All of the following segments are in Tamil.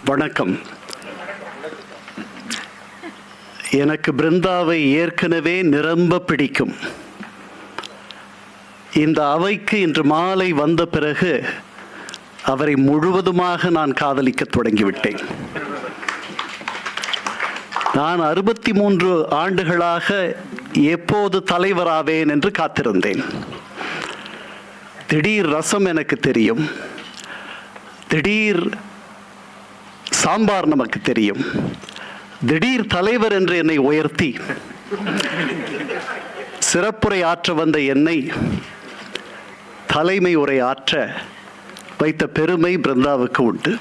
வணக்கம். எனக்கு பிருந்தாவை ஏற்கனவே நிரம்ப பிடிக்கும். இந்த அவைக்கு இன்று மாலை வந்த பிறகு அவரை முழுவதுமாக நான் காதலிக்க தொடங்கிவிட்டேன். நான் 63 ஆண்டுகளாக எப்போது தலைவராவேன் என்று காத்திருந்தேன். திடீர் ரசம் எனக்கு தெரியும், திடீர் சாம்பார் நமக்கு தெரியும், திடீர் தலைவர் என்று என்னை உயர்த்தி சிறப்புரை ஆற்ற வந்த என்னை தலைமை உரை ஆற்ற வைத்த பெருமை பிருந்தாவுக்கு உண்டு.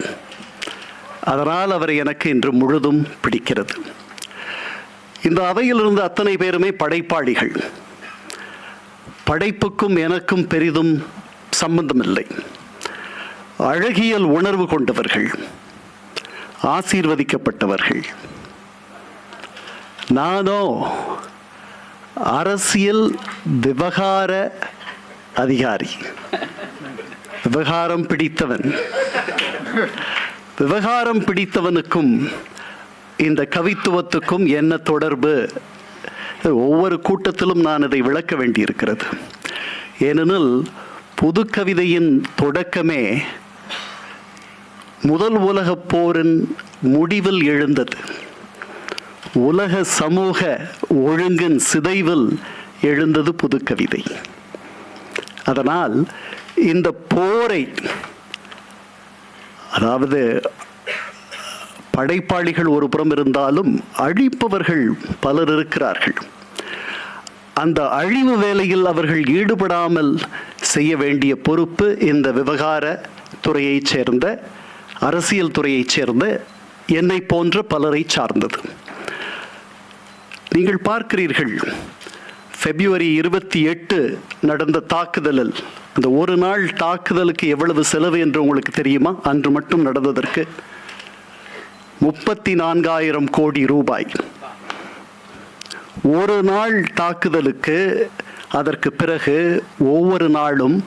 அதனால் அவரை எனக்கு இன்று முழுதும் பிடிக்கிறது. இந்த அவையில் இருந்த அத்தனை பேருமே படைப்பாளிகள். படைப்புக்கும் எனக்கும் பெரிதும் சம்பந்தமில்லை. அழகியல் உணர்வு கொண்டவர்கள், ஆசீர்வதிக்கப்பட்டவர்கள். நானோ அரசியல் விவகார அதிகாரி, விவகாரம் பிடித்தவன். விவகாரம் பிடித்தவனுக்கும் இந்த கவித்துவத்துக்கும் என்ன தொடர்பு? ஒவ்வொரு கூட்டத்திலும் நான் இதை விளக்க வேண்டியிருக்கிறது. ஏனெனில் புது கவிதையின் தொடக்கமே முதல் உலகப் போரின் முடிவில் எழுந்தது. உலக சமூக ஒழுங்கின் சிதைவில் எழுந்தது புது கவிதை. அதனால் இந்த போரை, அதாவது படைப்பாளிகள் ஒரு புறம் இருந்தாலும் அழிப்பவர்கள் பலர் இருக்கிறார்கள். அந்த அழிவு வேலையில் அவர்கள் ஈடுபடாமல் செய்ய வேண்டிய பொறுப்பு இந்த விவகார துறையைச் சேர்ந்த, அரசியல் துறையைச் சேர்ந்த என்னை போன்ற பலரை சார்ந்தது. நீங்கள் பார்க்கிறீர்கள், February 28 நடந்த தாக்குதலில், அந்த ஒரு நாள் தாக்குதலுக்கு எவ்வளவு செலவு என்று உங்களுக்கு தெரியுமா? அன்று மட்டும் நடந்ததற்கு 34,000 கோடி ரூபாய். ஒரு நாள் தாக்குதலுக்கு, அதற்கு பிறகு ஒவ்வொரு நாளும்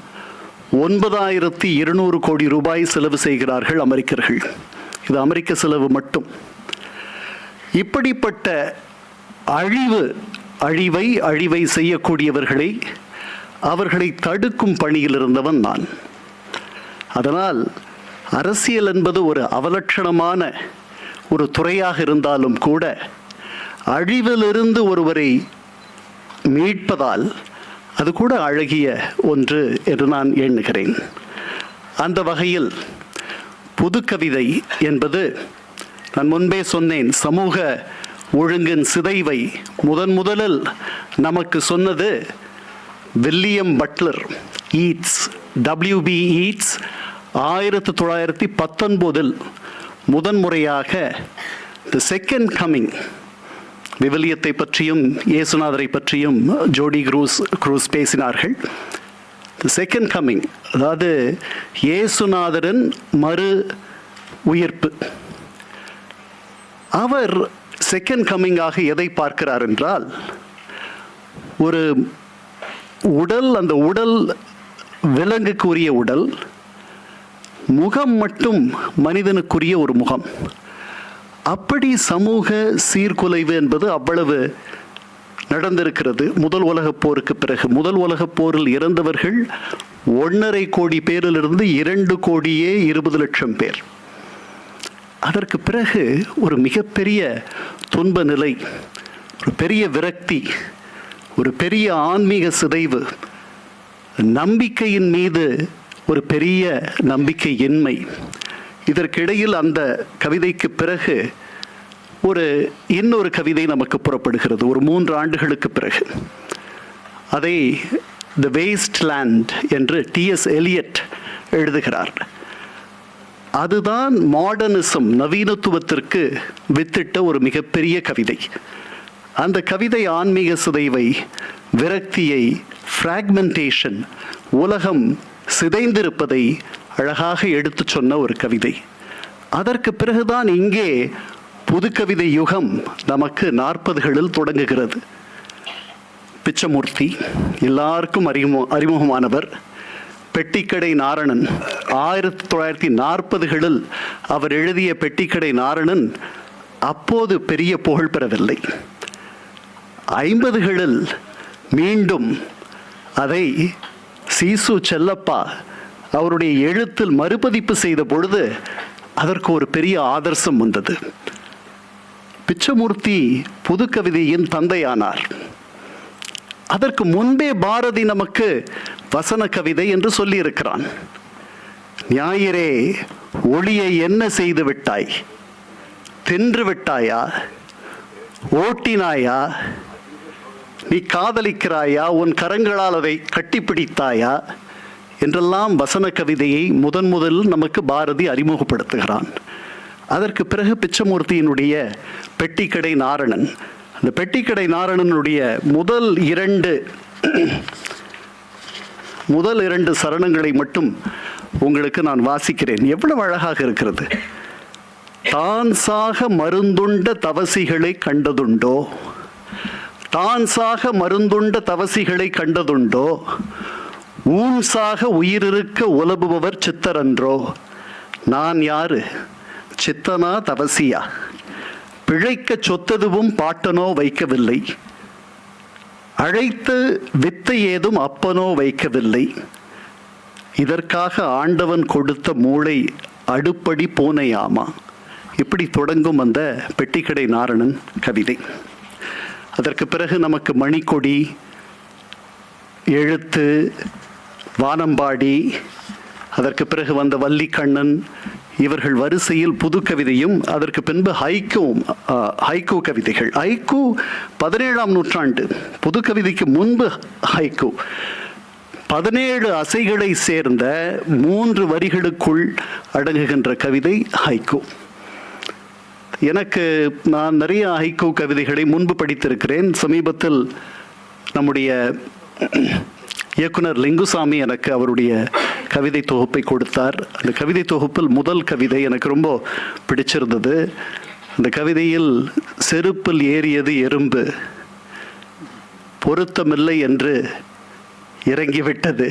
9,200 கோடி ரூபாய் செலவு செய்கிறார்கள் அமெரிக்கர்கள். இது அமெரிக்க செலவு மட்டும். இப்படிப்பட்ட அழிவை செய்யக்கூடியவர்களை, அவர்களை தடுக்கும் பணியில் இருந்தவன் நான். அதனால் அரசியல் என்பது ஒரு அவலட்சணமான ஒரு துறையாக இருந்தாலும் கூட அழிவிலிருந்து ஒருவரை மீட்பதால் அது கூட அழகிய ஒன்று என்று நான் எண்ணுகிறேன். அந்த வகையில் புது கவிதை என்பது, நான் முன்பே சொன்னேன், சமூக ஒழுங்கின் சிதைவை முதலில் நமக்கு சொன்னது William Butler Yeats, WB Yeats 1919 முதன்முறையாக தி செகண்ட் கமிங், விவிலியத்தை பற்றியும் இயேசுநாதரை பற்றியும் ஜோடி க்ரூஸ் பேசினார்கள். தி செகண்ட் கமிங், அதாவது இயேசுநாதரின் மறு உயிர்ப்பு. அவர் செகண்ட் கம்மிங்காக எதை பார்க்கிறார் என்றால், ஒரு உடல், அந்த உடல் விலங்குக்குரிய உடல், முகம் மட்டும் மனிதனுக்குரிய ஒரு முகம். அப்படி சமூக சீர்குலைவு என்பது அவ்வளவு நடந்திருக்கிறது முதல் உலகப் போருக்கு பிறகு. முதல் உலகப் போரில் இறந்தவர்கள் 1.5 கோடி பேரிலிருந்து 2,20,00,000 பேர். அதற்கு பிறகு ஒரு மிகப்பெரிய துன்ப நிலை, ஒரு பெரிய விரக்தி, ஒரு பெரிய ஆன்மீக சிதைவு, நம்பிக்கையின் மீது ஒரு பெரிய நம்பிக்கையின்மை. இதற்கிடையில் அந்த கவிதைக்கு பிறகு இன்னொரு கவிதை நமக்கு புறப்படுகிறது, ஒரு 3 ஆண்டுகளுக்கு பிறகு. அதை தி வேஸ்ட் லேண்ட் என்று T.S. எலியட் எழுதுகிறார். அதுதான் மாடர்னிசம், நவீனத்துவத்திற்கு வித்திட்ட ஒரு மிகப்பெரிய கவிதை. அந்த கவிதை ஆன்மீக சிதைவை, விரக்தியை, ஃப்ராக்மெண்டேஷன், உலகம் சிதைந்திருப்பதை அழகாக எடுத்து சொன்ன ஒரு கவிதை. அதற்கு பிறகுதான் இங்கே புது கவிதை யுகம் நமக்கு 40களில் தொடங்குகிறது. பிச்சமூர்த்தி எல்லாருக்கும் அறிமுகமானவர். பெட்டிக்கடை நாரணன் 1940களில் அவர் எழுதிய பெட்டிக்கடை நாரணன் அப்போது பெரிய புகழ் பெறவில்லை. 50களில் மீண்டும் அதை சீசு செல்லப்பா அவருடைய எழுத்தில் மறுபதிப்பு செய்த பொழுது அதற்கு ஒரு பெரிய ஆதர்சம் வந்தது. பிச்சமூர்த்தி புது கவிதையின் தந்தையானார். அதற்கு முன்பே பாரதி நமக்கு வசன கவிதை என்று சொல்லி இருக்கிறான். ஞாயிறே ஒளியை என்ன செய்து விட்டாய், தின்று விட்டாயா, ஓட்டினாயா, நீ காதலிக்கிறாயா, உன் கரங்களால் அதை கட்டிப்பிடித்தாயா என்றெல்லாம் வசன கவிதையை முதலில் நமக்கு பாரதி அறிமுகப்படுத்துகிறான். அதற்கு பிறகு பிச்சமூர்த்தியினுடைய பெட்டிக்கடை நாரணன். அந்த பெட்டிக்கடை நாரணனுடைய முதல் இரண்டு சரணங்களை மட்டும் உங்களுக்கு நான் வாசிக்கிறேன். எவ்வளவு அழகாக இருக்கிறது. தான் சாக மருந்துண்ட தவசிகளை கண்டதுண்டோ, தான் சாக மருந்துண்ட தவசிகளை கண்டதுண்டோ, ஊன் சாக உயிரிருக்க உலபுபவர் சித்தரன்றோ, நான் யாரு, சித்தனா தவசியா, பிழைக்க சொத்ததுவும் பாட்டனோ வைக்கவில்லை, அழைத்து வித்தை ஏதும் அப்பனோ வைக்கவில்லை, இதற்காக ஆண்டவன் கொடுத்த மூளை அடுப்படி பூனையாமா. இப்படி தொடங்கும் அந்த பெட்டிக்கடை நாரணன் கவிதை. அதற்கு பிறகு நமக்கு மணிக்கொடி, எழுத்து, வானம்பாடி, அதற்கு பிறகு வந்த வள்ளிக்கண்ணன், இவர்கள் வரிசையில் புது கவிதையும் அதற்கு பின்பு ஹைக்கூ கவிதைகள். ஹைக்கூ 17ஆம் நூற்றாண்டு, புது கவிதைக்கு முன்பு ஹைக்கூ 17 அசைகளை சேர்ந்த 3 வரிகளுக்குள் அடங்குகின்ற கவிதை ஹைக்கூ. நான் நிறைய ஹைக்கூ கவிதைகளை முன்பு படித்திருக்கிறேன். சமீபத்தில் நம்முடைய இயக்குனர் லிங்குசாமி எனக்கு அவருடைய கவிதை தொகுப்பை கொடுத்தார். அந்த கவிதை தொகுப்பில் முதல் கவிதை எனக்கு ரொம்ப பிடிச்சிருந்தது. அந்த கவிதையில் செருப்பில் ஏறியது எறும்பு, பொருத்தமில்லை என்று இறங்கிவிட்டது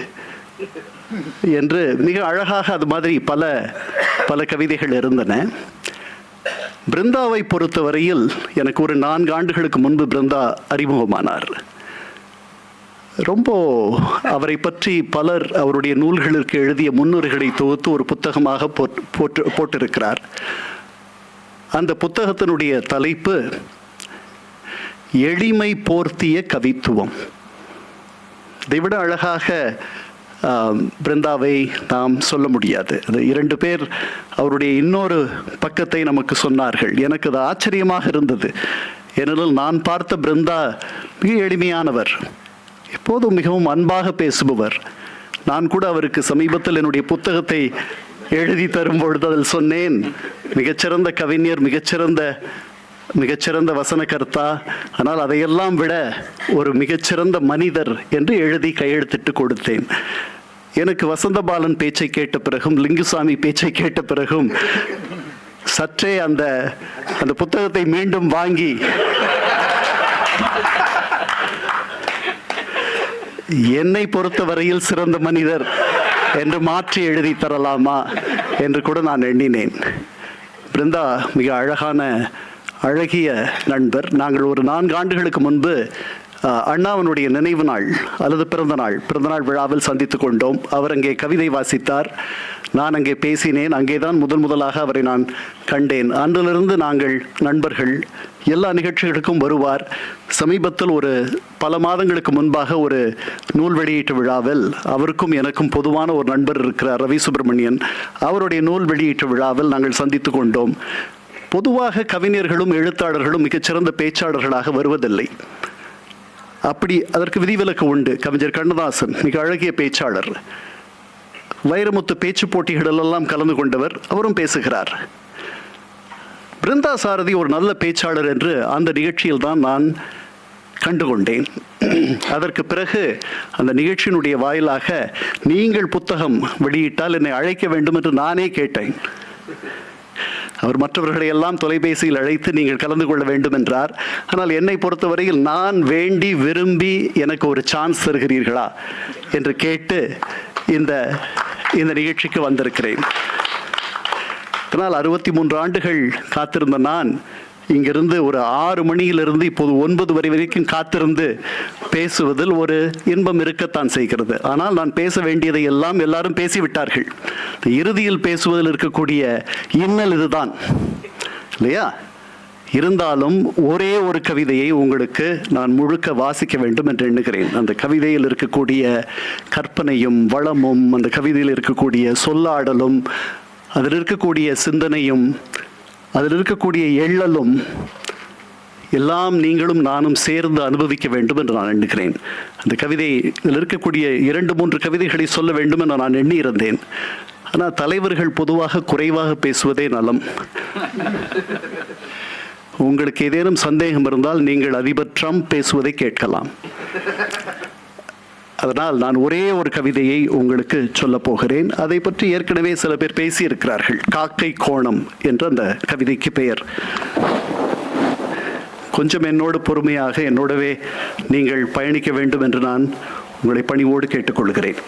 என்று மிக அழகாக அது மாதிரி பல கவிதைகள் இருந்தன. பிருந்தாவை பொறுத்தவரையில் எனக்கு ஒரு 4 ஆண்டுகளுக்கு முன்பு பிருந்தா அறிமுகமானார். ரொம்ப அவரை பற்றி பலர் அவருடைய நூல்களுக்கு எழுதிய முன்னுரைகளை தொகுத்து ஒரு புத்தகமாக போட்டிருக்கிறார். அந்த புத்தகத்தினுடைய தலைப்பு எளிமை போர்த்திய கவித்துவம். இதைவிட அழகாக பிருந்தாவை நாம் சொல்ல முடியாது. அது 2 பேர் அவருடைய இன்னொரு பக்கத்தை நமக்கு சொன்னார்கள். எனக்கு அது ஆச்சரியமாக இருந்தது. ஏனெனில் நான் பார்த்த பிருந்தா மிக எளிமையானவர், எப்போதும் மிகவும் அன்பாக பேசுபவர். நான் கூட அவருக்கு சமீபத்தில் என்னுடைய புத்தகத்தை எழுதி தரும் பொழுது அதில் சொன்னேன், மிகச்சிறந்த கவிஞர், மிகச்சிறந்த வசனகர்த்தா, ஆனால் அதையெல்லாம் விட ஒரு மிகச்சிறந்த மனிதர் என்று எழுதி கையெழுத்திட்டு கொடுத்தேன். எனக்கு வசந்தபாலன் பேச்சை கேட்ட பிறகும் லிங்குசாமி பேச்சை கேட்ட பிறகும் சற்றே அந்த புத்தகத்தை மீண்டும் வாங்கி என்னை பொறுத்தவரையில் சிறந்த மனிதர் என்று மாற்றி எழுதி தரலாமா என்று கூட நான் எண்ணினேன். பிருந்தா மிக அழகிய நண்பர். நாங்கள் ஒரு 4 ஆண்டுகளுக்கு முன்பு அண்ணாவனுடைய நினைவு நாள் அல்லது பிறந்தநாள் விழாவில் சந்தித்து கொண்டோம். அவர் அங்கே கவிதை வாசித்தார், நான் அங்கே பேசினேன். அங்கேதான் முதலாக அவரை நான் கண்டேன். அன்றிலிருந்து நாங்கள் நண்பர்கள். எல்லா நிகழ்ச்சிகளுக்கும் வருவார். சமீபத்தில் பல மாதங்களுக்கு முன்பாக ஒரு நூல் வெளியீட்டு விழாவில் அவருக்கும் எனக்கும் பொதுவான ஒரு நண்பர் இருக்கிறார், ரவி சுப்பிரமணியன். அவருடைய நூல் வெளியீட்டு விழாவில் நாங்கள் சந்தித்து கொண்டோம். பொதுவாக கவிஞர்களும் எழுத்தாளர்களும் மிகச்சிறந்த பேச்சாளர்களாக வருவதில்லை. அதற்கு விதிவிலக்கு உண்டு. கவிஞர் கண்ணதாசன் மிக அழகிய பேச்சாளர். வைரமுத்து பேச்சு போட்டிகளெல்லாம் கலந்து கொண்டவர், அவரும் பேசுகிறார். பிருந்தா சாரதி ஒரு நல்ல பேச்சாளர் என்று அந்த நிகழ்ச்சியில் தான் நான் கண்டுகொண்டேன். அதற்கு பிறகு அந்த நிகழ்ச்சியினுடைய வாயிலாக நீங்கள் புத்தகம் வெளியிட்டால் என்னை அழைக்க வேண்டும் என்று நானே கேட்டேன். அவர் மற்றவர்களை எல்லாம் தொலைபேசியில் அழைத்து நீங்கள் கலந்து கொள்ள வேண்டும் என்றார். ஆனால் என்னை பொறுத்தவரையில் நான் வேண்டி விரும்பி எனக்கு ஒரு சான்ஸ் தருகிறீர்களா என்று கேட்டு இந்த நிகழ்ச்சிக்கு வந்திருக்கிறேன். அதனால் 63 ஆண்டுகள் காத்திருந்த நான் இங்கிருந்து ஒரு 6 மணியிலிருந்து இப்போது 9 வரைக்கும் காத்திருந்து பேசுவதில் ஒரு இன்பம் இருக்கத்தான் செய்கிறது. ஆனால் நான் பேச வேண்டியதை எல்லாம் எல்லாரும் பேசிவிட்டார்கள். இறுதியில் பேசுவதில் இருக்கக்கூடிய இன்னல் இதுதான் இல்லையா? இருந்தாலும் ஒரே ஒரு கவிதையை உங்களுக்கு நான் முழுக்க வாசிக்க வேண்டும் என்று எண்ணுகிறேன். அந்த கவிதையில் இருக்கக்கூடிய கற்பனையும் வளமும், அந்த கவிதையில் இருக்கக்கூடிய சொல்லாடலும், அதில் இருக்கக்கூடிய சிந்தனையும், அதில் இருக்கக்கூடிய எள்ளலும் எல்லாம் நீங்களும் நானும் சேர்ந்து அனுபவிக்க வேண்டும் என்று நான் எண்ணுகிறேன். அந்த கவிதையில் இருக்கக்கூடிய 2-3 கவிதைகளை சொல்ல வேண்டும் என்று நான் எண்ணியிருந்தேன். ஆனால் தலைவர்கள் பொதுவாக குறைவாக பேசுவதே நலம். உங்களுக்கு ஏதேனும் சந்தேகம் இருந்தால் நீங்கள் அதிபர் ட்ரம்ப் பேசுவதை கேட்கலாம். அதனால் நான் ஒரே ஒரு கவிதையை உங்களுக்கு சொல்ல போகிறேன். அதை பற்றி ஏற்கனவே சில பேர் பேசியிருக்கிறார்கள். காக்கை கோணம் என்ற அந்த கவிதைக்கு பெயர். கொஞ்சம் என்னோடு பொறுமையாக என்னோடவே நீங்கள் பயணிக்க வேண்டும் என்று நான் உங்களை பணிவோடு கேட்டுக்கொள்கிறேன்.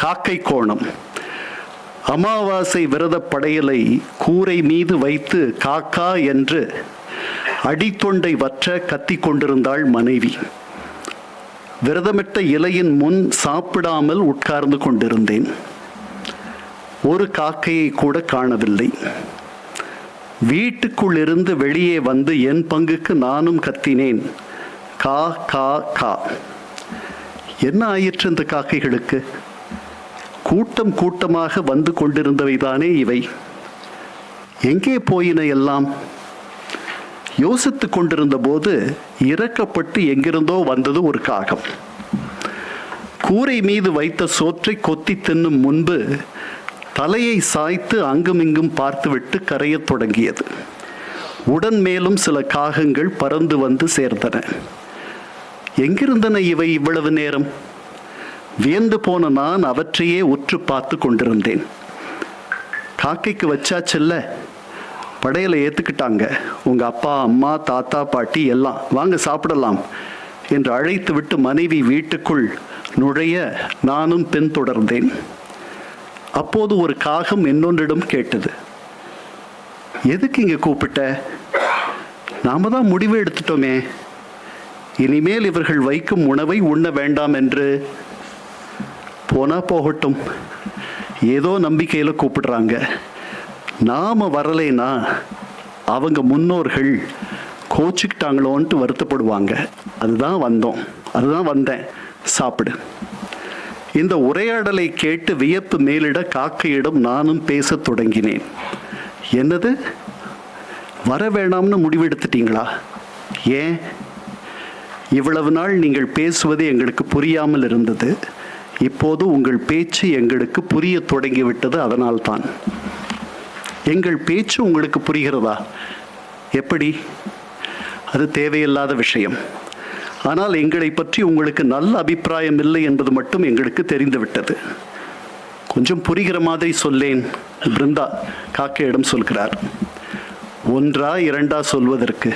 காக்கை கோணம். அமாவாசை விரத படையலை கூரை மீது வைத்து காக்கா என்று அடித்தொண்டை வற்ற கத்தி கொண்டிருந்தாள் மனைவி. விரதமிட்ட இலையின் முன் சாப்பிடாமல் உட்கார்ந்து கொண்டிருந்தேன். ஒரு காக்கையை கூட காணவில்லை. வீட்டுக்குள் இருந்து வெளியே வந்து என் பங்குக்கு நானும் கத்தினேன், கா கா கா. என்ன ஆயிற்று இந்த காக்கைகளுக்கு? கூட்டம் கூட்டமாக வந்து கொண்டிருந்தவைதானே இவை. எங்கே போயின எல்லாம்? யோசித்து கொண்டிருந்த போது இறக்கப்பட்டு எங்கிருந்தோ வந்தது ஒரு காகம். கூரை மீது வைத்த சோற்றை கொத்தி தின்னும் முன்பு தலையை சாய்த்து அங்குமிங்கும் பார்த்துவிட்டு கரையத் தொடங்கியது. உடன் மேலும் சில காகங்கள் பறந்து வந்து சேர்ந்தன. எங்கிருந்தன இவை இவ்வளவு நேரம்? வியந்து போன நான் அவற்றையே உற்று பார்த்து கொண்டிருந்தேன். காக்கைக்கு வச்சாச்சல்ல, படையலை ஏற்றுக்கிட்டாங்க, உங்கள் அப்பா அம்மா தாத்தா பாட்டி எல்லாம், வாங்க சாப்பிடலாம் என்று அழைத்து விட்டு மனைவி வீட்டுக்குள் நுழைய நானும் பின்தொடர்ந்தேன். அப்போது ஒரு காகம் இன்னொன்றிடம் கேட்டது, எதுக்கு இங்கே கூப்பிட்ட? நாம தான் முடிவு எடுத்துட்டோமே, இனிமேல் இவர்கள் வைக்கும் உணவை உண்ண வேண்டாம் என்று. போனா போகட்டும், ஏதோ நம்பிக்கையில் கூப்பிடுறாங்க. நாம வரலைன்னா அவங்க முன்னோர்கள் கோச்சிக்கிட்டாங்களோன்ட்டு வருத்தப்படுவாங்க. அதுதான் வந்தேன், சாப்பிடு. இந்த உரையாடலை கேட்டு வியப்பு மேலிட காக்கையிடம் நானும் பேசத் தொடங்கினேன். என்னது, வர வேணாம்னு முடிவெடுத்துட்டீங்களா? ஏன்? இவ்வளவு நாள் நீங்கள் பேசுவது எங்களுக்கு புரியாமல் இருந்தது. இப்போது உங்கள் பேச்சு எங்களுக்கு புரிய தொடங்கிவிட்டது. அதனால்தான். எங்கள் பேச்சு உங்களுக்கு புரிகிறதா? எப்படி? அது தேவையில்லாத விஷயம். ஆனால் எங்களை பற்றி உங்களுக்கு நல்ல அபிப்பிராயம் இல்லை என்பது மட்டும் எங்களுக்கு தெரிந்துவிட்டது. கொஞ்சம் புரிகிற மாதிரி சொல்லேன். பிருந்தா காக்கையிடம் சொல்கிறார். 1 2 சொல்வதற்கு?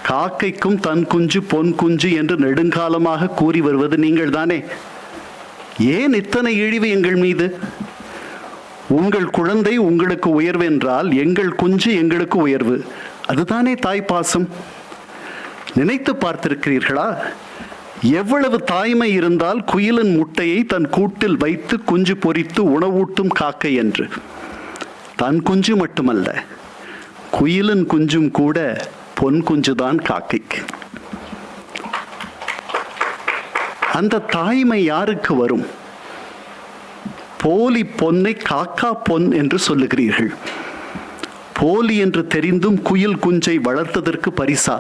காக்கைக்கும் தன் குஞ்சு பொன் குஞ்சு என்று நெடுங்காலமாக கூறி வருவது நீங்கள் தானே. ஏன் இத்தனை இழிவு எங்கள் மீது? உங்கள் குழந்தை உங்களுக்கு உயர்வு என்றால் எங்கள் குஞ்சு எங்களுக்கு உயர்வு. அதுதானே தாய் பாசம். நினைத்து பார்த்திருக்கிறீர்களா? எவ்வளவு தாய்மை இருந்தால் குயிலின் முட்டையை தன் கூட்டில் வைத்து குஞ்சு பொரித்து உணவூட்டும் காக்கை என்று. தன் குஞ்சு மட்டுமல்ல, குயிலின் குஞ்சும் கூட பொன் குஞ்சுதான் காக்கைக்கு. அந்த தாய்மை யாருக்கு வரும்? போலி பொன்னை காக்கா பொன் என்று சொல்லுகிறீர்கள். போலி என்று தெரிந்தும் குயில் குஞ்சை வளர்த்ததற்கு பரிசா?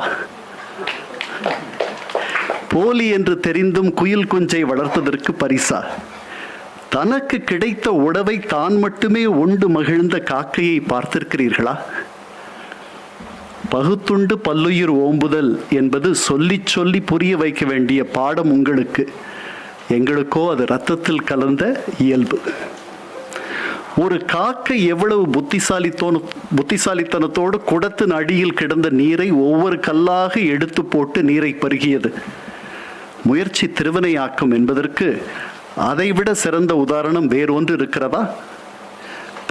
போலி என்று தெரிந்தும் குயில் குஞ்சை வளர்த்ததற்கு பரிசா? தனக்கு கிடைத்த உணவை தான் மட்டுமே உண்டு மகிழ்ந்த காக்கையை பார்த்திருக்கிறீர்களா? பகுத்துண்டு பல்லுயிர் ஓம்புதல் என்பது சொல்லி சொல்லி புரிய வைக்க வேண்டிய பாடம் உங்களுக்கு. எங்களுக்கோ அது இரத்தத்தில் கலந்த இயல்பு. ஒரு காக்கை எவ்வளவு புத்திசாலித்தனத்தோடு குடத்தின் அடியில் கிடந்த நீரை ஒவ்வொரு கல்லாக எடுத்து போட்டு நீரை பருகியது. முயற்சி திருவினையாக்கும் என்பதற்கு அதைவிட சிறந்த உதாரணம் வேறொன்று இருக்கிறதா?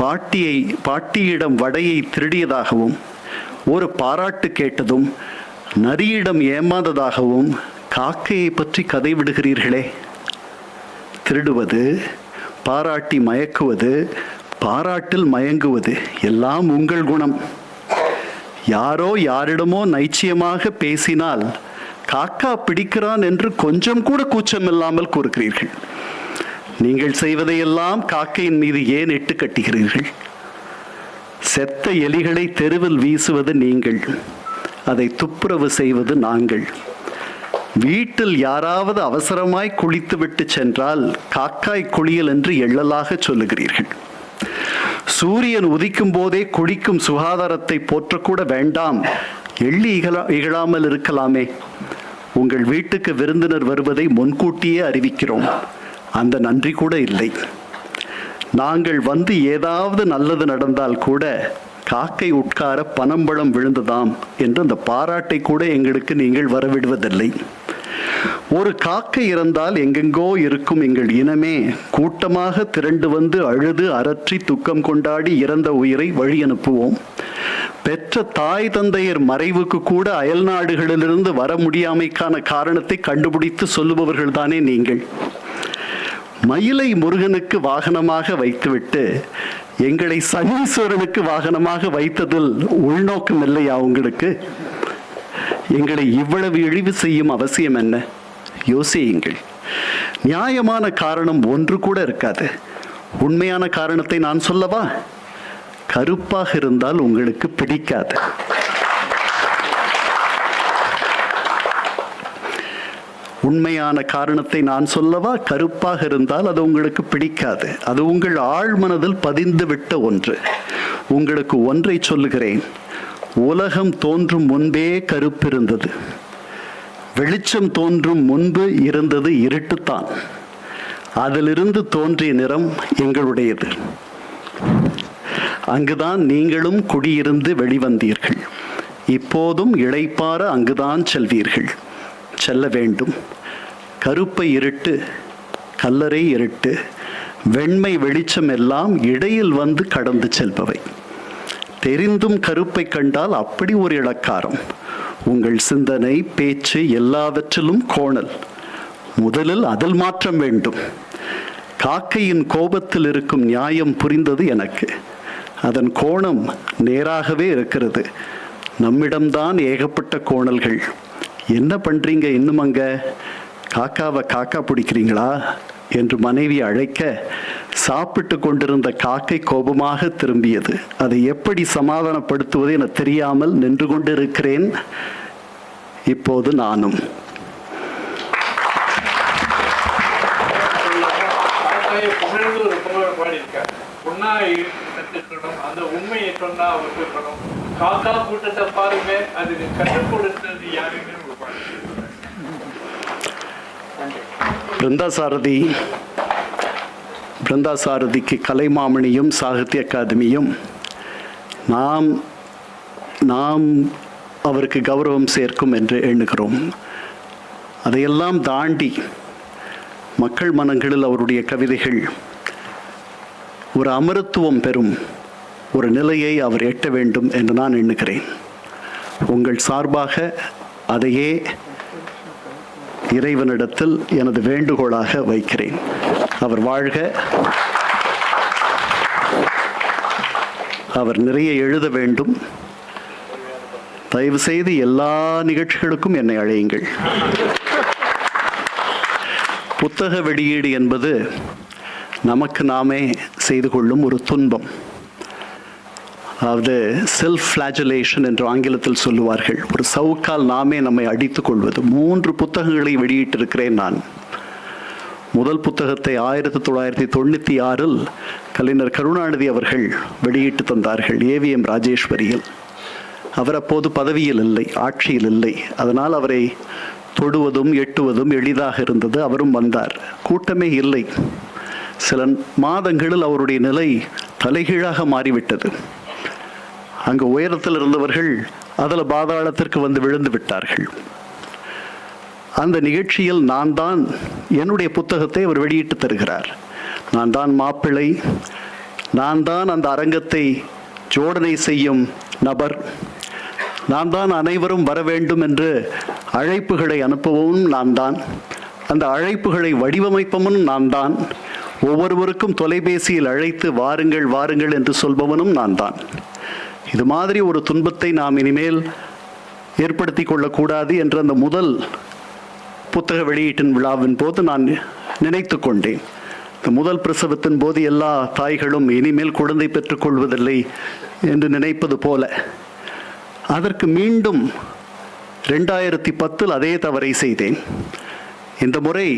பாட்டியிடம் வடையை திருடியதாகவும், ஒரு பாராட்டு கேட்டதும் நரியிடம் ஏமாந்ததாகவும் காக்கையை பற்றி கதை விடுகிறீர்களே. திருடுவது, பாராட்டி மயக்குவது, பாராட்டில் மயங்குவது எல்லாம் உங்கள் குணம். யாரோ யாரிடமோ நைச்சியமாக பேசினால் காக்கா பிடிக்கிறான் என்று கொஞ்சம் கூட கூச்சமில்லாமல் கூறுகிறீர்கள். நீங்கள் செய்வதையெல்லாம் காக்கையின் மீது ஏன் இட்டு கட்டுகிறீர்கள்? செத்த எலிகளை தெருவில் வீசுவது நீங்கள், அதை துப்புரவு செய்வது நாங்கள். வீட்டில் யாராவது அவசரமாய் குளித்துவிட்டு சென்றால் காக்காய் குளியல் என்று எள்ளலாக சொல்லுகிறீர்கள். சூரியன் உதிக்கும் போதே குளிக்கும் சுகாதாரத்தை போற்றக்கூட வேண்டாம், எள்ளி இகழாமல் இருக்கலாமே. உங்கள் வீட்டுக்கு விருந்தினர் வருவதை முன்கூட்டியே அறிவிக்கிறோம், அந்த நன்றி கூட இல்லை. நாங்கள் வந்து ஏதாவது நல்லது நடந்தால் கூட காக்கை உட்கார பனம்பழம் விழுந்ததாம் என்று அந்த பாராட்டை கூட எங்களுக்கு நீங்கள் வரவிடுவதில்லை. ஒரு காக்கை இறந்தால் எங்கெங்கோ இருக்கும் எங்கள் இனமே கூட்டமாக திரண்டு வந்து அழுது அரற்றி துக்கம் கொண்டாடி இறந்த உயிரை வழி அனுப்புவோம். பெற்ற தாய் தந்தையர் மறைவுக்கு கூட அயல் நாடுகளிலிருந்து வர முடியாமைக்கான காரணத்தை கண்டுபிடித்து சொல்லுபவர்கள் தானே நீங்கள். மயிலை முருகனுக்கு வாகனமாக வைத்துவிட்டு எங்களை சனீஸ்வரனுக்கு வாகனமாக வைத்ததில் உள்நோக்கம் இல்லையா உங்களுக்கு? எங்களை இவ்வளவு இழிவு செய்யும் அவசியம் என்ன? யோசியுங்கள். நியாயமான காரணம் ஒன்று கூட இருக்காது. உண்மையான காரணத்தை நான் சொல்லவா? கருப்பாக இருந்தால் உங்களுக்கு பிடிக்காது. உண்மையான காரணத்தை நான் சொல்லவா? கருப்பாக இருந்தால் அது உங்களுக்கு பிடிக்காது. அது உங்கள் ஆழ்மனதில் பதிந்து விட்ட ஒன்று. உங்களுக்கு ஒன்றை சொல்லுகிறேன், உலகம் தோன்றும் முன்பே கருப்பு இருந்தது. வெளிச்சம் தோன்றும் முன்பு இருந்தது இருட்டுத்தான். அதிலிருந்து தோன்றிய நிறம் எங்களுடையது. அங்குதான் நீங்களும் குடியிருந்து வெளிவந்தீர்கள். இப்போதும் இளைப்பாற அங்குதான் செல்வீர்கள், செல்ல வேண்டும். கருப்பை இருட்டு, கல்லறை இருட்டு, வெண்மை வெளிச்சம் எல்லாம் இடையில் வந்து கடந்து செல்பவை. தெரிந்தும் கருப்பை கண்டால் அப்படி ஒரு இளக்காரம். உங்கள் சிந்தனை, பேச்சு எல்லாவற்றிலும் கோணல். முதலில் அதில் மாற்றம் வேண்டும். காக்கையின் கோபத்தில் இருக்கும் நியாயம் புரிந்தது எனக்கு. அதன் கோணம் நேராகவே இருக்கிறது. நம்மிடம்தான் ஏகப்பட்ட கோணல்கள். என்ன பண்றீங்க இன்னும் அங்க? காக்காவை காக்கா பிடிக்கிறீங்களா என்று மனைவி அழைக்க, சாப்பிட்டு கொண்டிருந்த காக்கை கோபமாக திரும்பியது. அதை எப்படி சமாதானப்படுத்துவது என தெரியாமல் நின்று கொண்டிருக்கிறேன் இப்போது நானும். அந்த உண்மையை சொன்னா காக்கா கூட்டத்தை பாருங்க, அது கற்றுக் கொடுத்தது யாருன்னு பிருந்தா சாரதிக்கு கலைமாமணியும் சாகித்ய அகாதமியும் நாம் அவருக்கு கௌரவம் சேர்க்கும் என்று எண்ணுகிறோம். அதையெல்லாம் தாண்டி மக்கள் மனங்களில் அவருடைய கவிதைகள் ஒரு அமரத்துவம் பெறும் ஒரு நிலையை அவர் எட்ட வேண்டும் என்று நான் எண்ணுகிறேன். உங்கள் சார்பாக அதையே இறைவனிடத்தில் எனது வேண்டுகோளாக வைக்கிறேன். அவர் வாழ்க. அவர் நிறைய எழுத வேண்டும். தயவு செய்து எல்லா நிகழ்ச்சிகளுக்கும் என்னை அழையுங்கள். புத்தக வெளியீடு என்பது நமக்கு நாமே செய்து கொள்ளும் ஒரு துன்பம். அதாவது செல்ஃப் ஃப்ளாஜலேஷன் என்று ஆங்கிலத்தில் சொல்லுவார்கள். ஒரு சவுக்கால் நாமே நம்மை அடித்துக் கொள்வது. 3 புத்தகங்களை வெளியிட்டிருக்கிறேன் நான். முதல் புத்தகத்தை 1996 கலைஞர் கருணாநிதி அவர்கள் வெளியிட்டு தந்தார்கள், ஏவிஎம் ராஜேஸ்வரியில். அவர் அப்போது பதவியில் இல்லை, ஆட்சியில் இல்லை. அதனால் அவரை தொடுவதும் எட்டுவதும் எளிதாக இருந்தது. அவரும் வந்தார். கூட்டமே இல்லை. சில மாதங்களில் அவருடைய நிலை தலைகீழாக மாறிவிட்டது. அங்கு உயரத்தில் இருந்தவர்கள் அதில் பாதாளத்திற்கு வந்து விழுந்து விட்டார்கள். அந்த நிகழ்ச்சியில் நான் தான் என்னுடைய புத்தகத்தை அவர் வெளியிட்டு தருகிறார். நான் தான் மாப்பிள்ளை, நான் தான் அந்த அரங்கத்தை ஜோடனை செய்யும் நபர். நான் தான் அனைவரும் வர வேண்டும் என்று அழைப்புகளை அனுப்பவும் நான் தான். அந்த அழைப்புகளை வடிவமைப்பவனும் நான் தான். ஒவ்வொருவருக்கும் தொலைபேசியில் அழைத்து வாருங்கள் வாருங்கள் என்று சொல்பவனும் நான் தான். இது மாதிரி ஒரு துன்பத்தை நாம் இனிமேல் ஏற்படுத்தி கொள்ளக்கூடாது என்ற அந்த முதல் புத்தக வெளியீட்டின் விழாவின் போது நான் நினைத்து கொண்டேன். இந்த முதல் பிரசவத்தின் போது எல்லா தாய்களும் இனிமேல் குழந்தை பெற்றுக்கொள்வதில்லை என்று நினைப்பது போல அதற்கு மீண்டும் 2010 அதே தவறை செய்தேன். இந்த முறை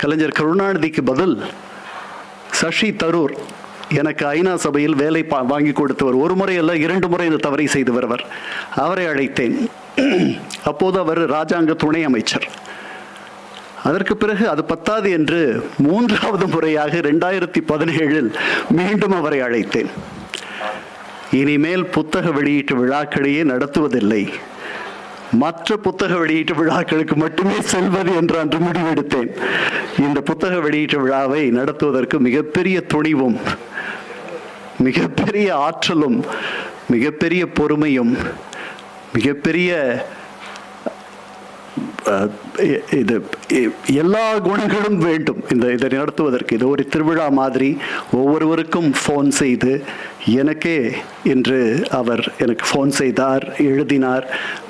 கலைஞர் கருணாநிதிக்கு பதில் சசி தரூர் எனக்கு ஐநா சபையில் வேலை வாங்கி கொடுத்தவர். ஒரு முறை அல்ல 2 முறை இந்த தவறை செய்து வருவர். அவரை அழைத்தேன். அப்போது அவர் ராஜாங்க துணை அமைச்சர். அதற்கு பிறகு அது பத்தாது என்று 3வது முறையாக 2017 மீண்டும் அவரை அழைத்தேன். இனிமேல் புத்தக வெளியீட்டு விழாக்களையே நடத்துவதில்லை, மற்ற புத்தக வெளியீட்டு விழாக்களுக்கு மட்டுமே செல்வது என்று அன்று முடிவெடுத்தேன். இந்த புத்தக வெளியீட்டு விழாவை நடத்துவதற்கு மிகப்பெரிய துணிவும் மிகப்பெரிய ஆற்றலும் மிகப்பெரிய பொறுமையும் மிகப்பெரிய இது எல்லா குணங்களும் வேண்டும் இதை நடத்துவதற்கு. இது ஒரு திருவிழா மாதிரி ஒவ்வொருவருக்கும் ஃபோன் செய்து எனக்கே என்று அவர் எனக்கு ஃபோன் செய்தார், எழுதினார்.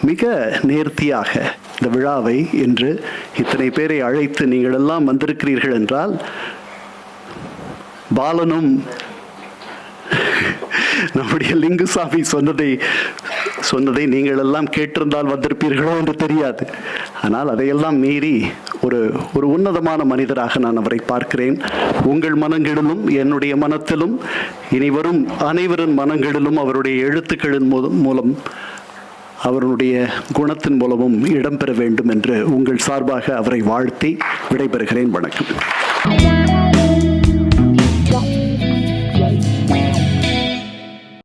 மிக நேர்த்தியாக இந்த விழாவை இன்று இத்தனை பேரை அழைத்து நீங்கள் எல்லாம் வந்திருக்கிறீர்கள் என்றால் பாலனும் நம்முடைய லிங்குசாமி சொன்னதை நீங்கள் எல்லாம் கேட்டிருந்தால் வந்திருப்பீர்களோ என்று தெரியாது. ஆனால் அதையெல்லாம் மீறி ஒரு உன்னதமான மனிதராக நான் அவரை பார்க்கிறேன். உங்கள் மனங்களிலும் என்னுடைய மனத்திலும் இனி வரும் அனைவரின் மனங்களிலும் அவருடைய எழுத்துக்களின் மூலம் அவருடைய குணத்தின் மூலமும் இடம்பெற வேண்டும் என்று உங்கள் சார்பாக அவரை வாழ்த்தி விடைபெறுகிறேன். வணக்கம்.